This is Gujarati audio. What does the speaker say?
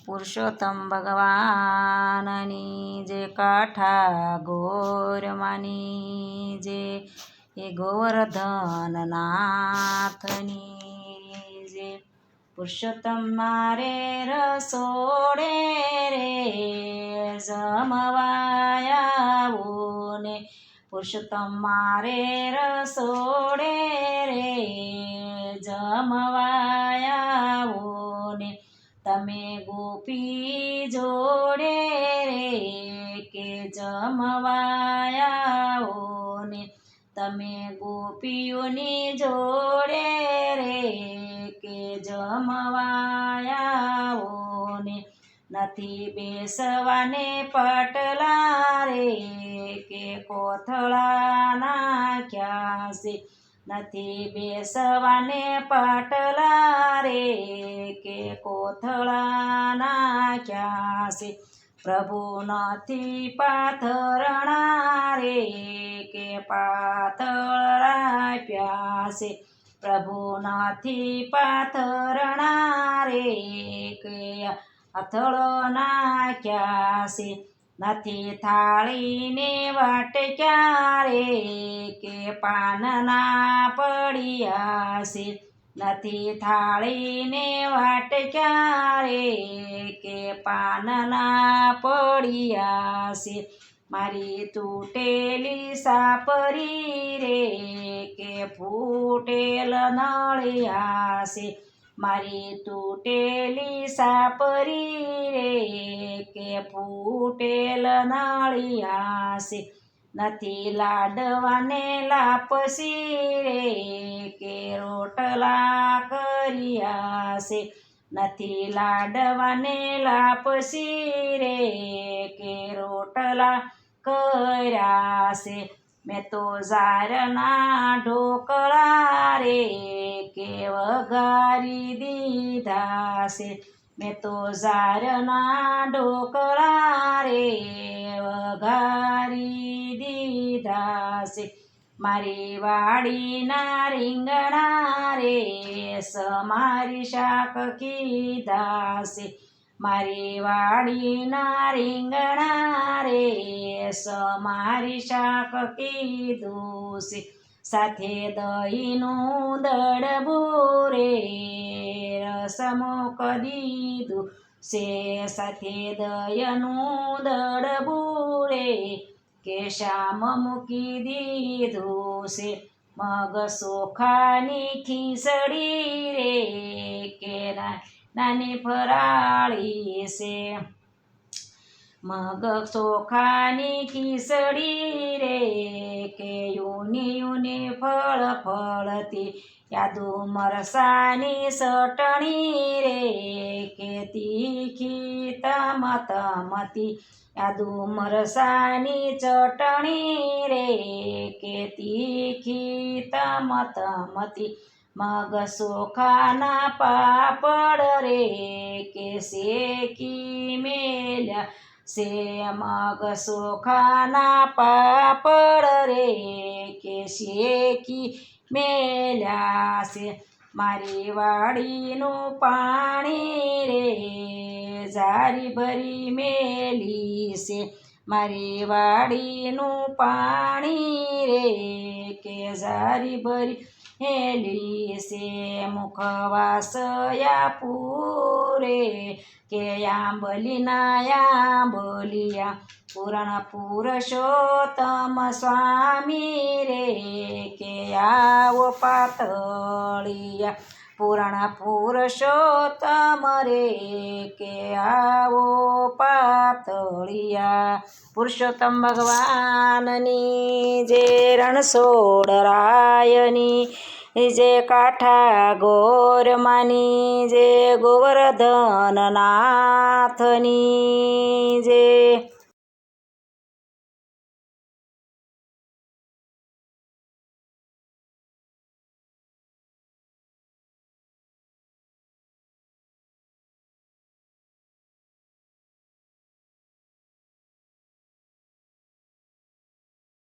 પુરુષોત્તમ ભગવાનની જે કાઠા ગોરમાની જે એ ગોવર્ધન નાથની જે પુરુષોત્તમ મારે રસોડે રે જમવાયાવો ને પુરુષોત્તમ મારે રસોડે રે જમવાયાવો ને તમે ગોપી જોડે રે કે જમવાયાવો ને તમે ગોપીઓની જોડે રે કે જમવાયાવો ને નથી બેસવાને પટલા રે કે કોથળા નાખ્યા છે નથી બેસવાને પાટલા રે કે કોથળા નાખ્યા છે પ્રભુ નથી પાથરણા રે કે પાથળ રાપ્યા છે પ્રભુ નથી પાથરણા રે કે અથળો નાખ્યા છે નથી થાળીને વાટક્યા રે કે પાનના પડિયા છે નથી થાળીને વાટક્યા રે કે પાનના પડિયા છે મારી તૂટેલી સાપરી રે કે ફૂટેલ નળિયા છે મારી તૂટેલી સાપરી રે કે ફૂટેલ નળિયા છે નથી લાડવાને લાપસી રે કે રોટલા કર્યા છે નથી લાડવાને લાપસી રે કે રોટલા કર્યા છે મેં તો ઝારના ઢોકળા રે કે વઘારી દીધા છે મેં તો ઝારના ઢોકળા રે વઘારી દીધા છે મારી વાડીના રીંગણા રે સમારી શાક કીધા છે મારી વાડીના રીંગણા રે સમારી શાક કીધું છે સાથે દહીંનું દડબું રે રસમુક દીધું છે સાથે દહીંનું દડબું રે કે શામ મૂકી દીધું છે મગ ચોખાની ખીચડી રે કે નાની ફરાળી છે મગ ચોખાની ખીચડી રે કે યુની ફળ ફળતી યાદુ મરસાની ચટણી રે કે તીખી તમતમતી યાદુ મરસાની ચટણી રે કે તીખી તમતમતી મગ ચોખાના પાપડ રે કે શેકી મેલ્યા છે મગ ચોખાના પાપડ રે કે શેકી મેલ્યા છે મારી વાડીનું પાણી રે જારી ભરી મેલી છે મારી વાડીનું પાણી રે કે જારી ભરી હેલી છે મુખવાસયા પૂરે કે આંબલીના આંબલિયા પૂરણ પુરુષોત્તમ સ્વામી રે કે આવો પાતળિયા પૂરણ પુરુષોત્તમ રે કે આવો પાતળિયા પુરુષોત્તમ ભગવાનની જે રણછોડરાયની જે કાઠા ગોરમાની જે ગોવર્ધન નાથની જે